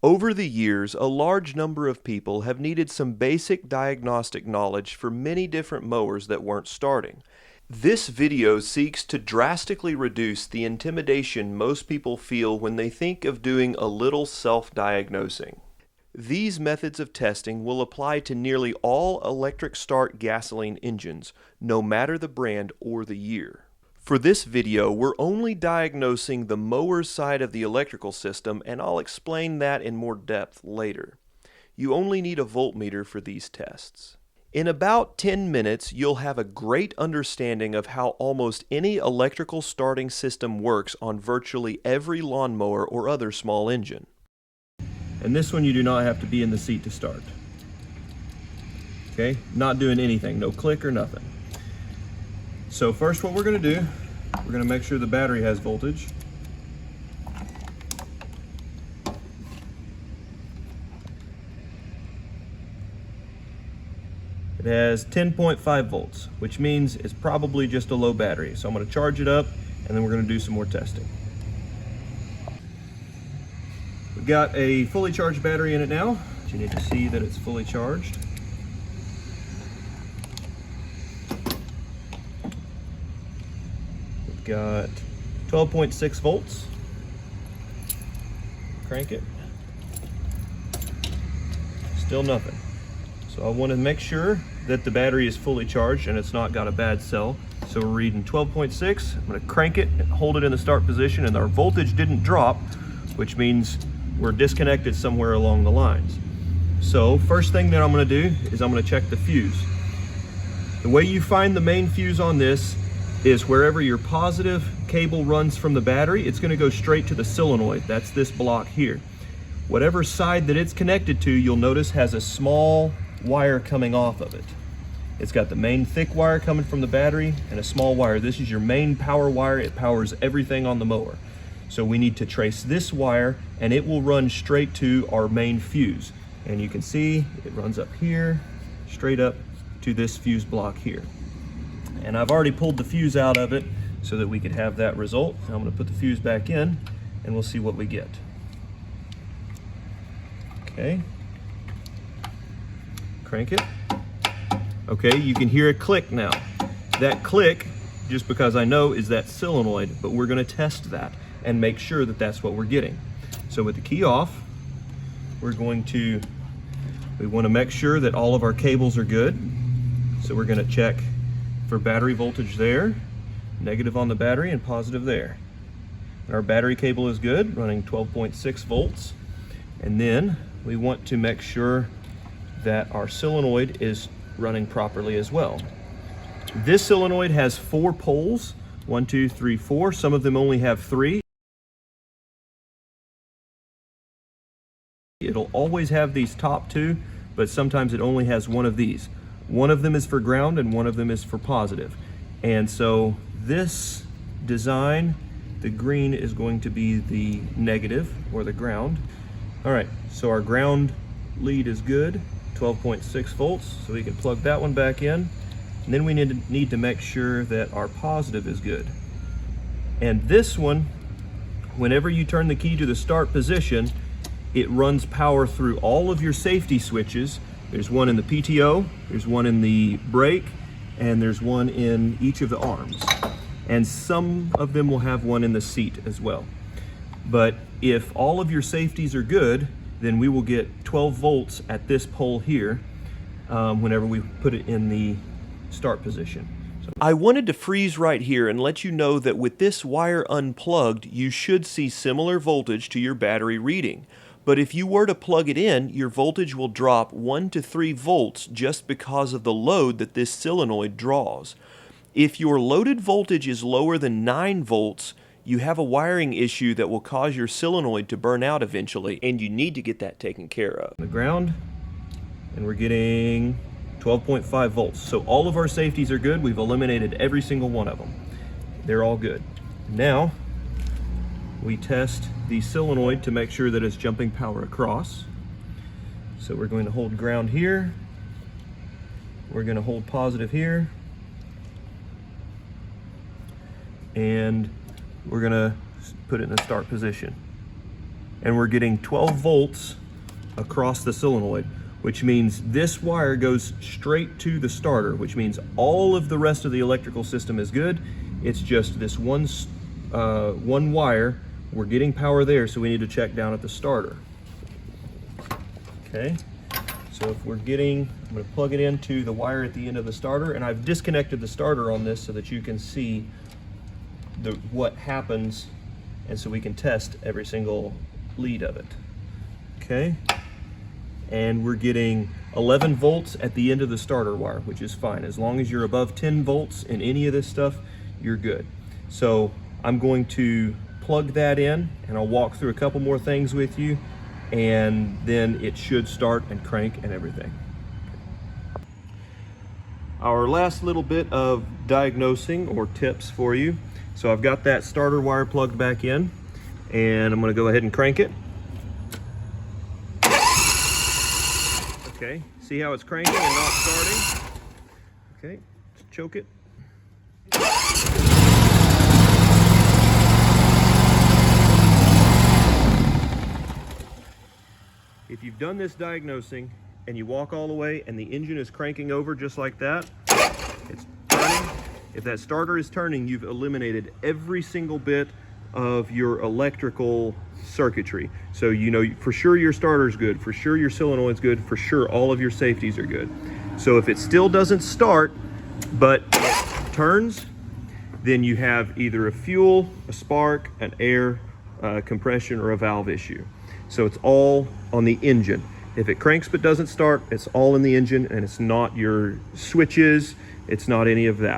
Over the years, a large number of people have needed some basic diagnostic knowledge for many different mowers that weren't starting. This video seeks to drastically reduce the intimidation most people feel when they think of doing a little self-diagnosing. These methods of testing will apply to nearly all electric start gasoline engines, no matter the brand or the year. For this video, we're only diagnosing the mower side of the electrical system, and I'll explain that in more depth later. You only need a voltmeter for these tests. In about 10 minutes, you'll have a great understanding of how almost any electrical starting system works on virtually every lawnmower or other small engine. And this one you do not have to be in the seat to start. Okay, not doing anything, no click or nothing. So first what we're going to do, we're going to make sure the battery has voltage. It has 10.5 volts, which means it's probably just a low battery. So I'm going to charge it up and then we're going to do some more testing. We've got a fully charged battery in it now. You need to see that it's fully charged. Got 12.6 volts. Crank it. Still nothing. So I want to make sure that the battery is fully charged and it's not got a bad cell. So we're reading 12.6. I'm going to crank it and hold it in the start position, and our voltage didn't drop, which means we're disconnected somewhere along the lines. So first thing that I'm going to do is I'm going to check the fuse. The way you find the main fuse on this is wherever your positive cable runs from the battery, it's going to go straight to the solenoid. That's this block here. Whatever side that it's connected to, you'll notice has a small wire coming off of it. It's got the main thick wire coming from the battery and a small wire. This is your main power wire. It powers everything on the mower. So we need to trace this wire and it will run straight to our main fuse. And you can see it runs up here, straight up to this fuse block here. And I've already pulled the fuse out of it so that we could have that result. I'm going to put the fuse back in and we'll see what we get. Okay. Crank it. Okay, you can hear a click now. That click, just because I know, is that solenoid, but we're going to test that and make sure that that's what we're getting. So with the key off, we want to make sure that all of our cables are good. So we're going to check for battery voltage there, negative on the battery and positive there. And our battery cable is good, running 12.6 volts. And then we want to make sure that our solenoid is running properly as well. This solenoid has 4 poles, 1, 2, 3, 4. Some of them only have 3. It'll always have these top 2, but sometimes it only has 1 of these. One of them is for ground and one of them is for positive. And so this design, the green is going to be the negative or the ground. All right, so our ground lead is good, 12.6 volts, so we can plug that one back in. And then we need to make sure that our positive is good. And this one, whenever you turn the key to the start position, it runs power through all of your safety switches. There's one in the PTO, there's one in the brake, and there's one in each of the arms. And some of them will have one in the seat as well. But if all of your safeties are good, then we will get 12 volts at this pole here whenever we put it in the start position. I wanted to freeze right here and let you know that with this wire unplugged, you should see similar voltage to your battery reading. But if you were to plug it in, your voltage will drop 1 to 3 volts just because of the load that this solenoid draws. If your loaded voltage is lower than 9 volts, you have a wiring issue that will cause your solenoid to burn out eventually, and you need to get that taken care of. The ground, and we're getting 12.5 volts. So all of our safeties are good. We've eliminated every single one of them. They're all good. Now, we test the solenoid to make sure that it's jumping power across. So we're going to hold ground here. We're going to hold positive here. And we're going to put it in the start position. and we're getting 12 volts across the solenoid, which means this wire goes straight to the starter, which means all of the rest of the electrical system is good. It's just this one wire. We're getting power there, so we need to check down at the starter. Okay, so if we're getting, I'm going to plug it into the wire at the end of the starter, and I've disconnected the starter on this so that you can see what happens, and so we can test every single lead of it. Okay, and we're getting 11 volts at the end of the starter wire, which is fine. As long as you're above 10 volts in any of this stuff, you're good. So I'm going to plug that in, and I'll walk through a couple more things with you, and then it should start and crank and everything. Our last little bit of diagnosing or tips for you. So I've got that starter wire plugged back in, and I'm going to go ahead and crank it. Okay, see how it's cranking and not starting? Okay, let's choke it. If you've done this diagnosing and you walk all the way and the engine is cranking over just like that, it's turning. If that starter is turning, you've eliminated every single bit of your electrical circuitry. So you know for sure your starter's good, for sure your solenoid's good, for sure all of your safeties are good. So if it still doesn't start, but it turns, then you have either a fuel, a spark, an air compression, or a valve issue. So it's all on the engine. If it cranks but doesn't start, it's all in the engine, and it's not your switches, it's not any of that.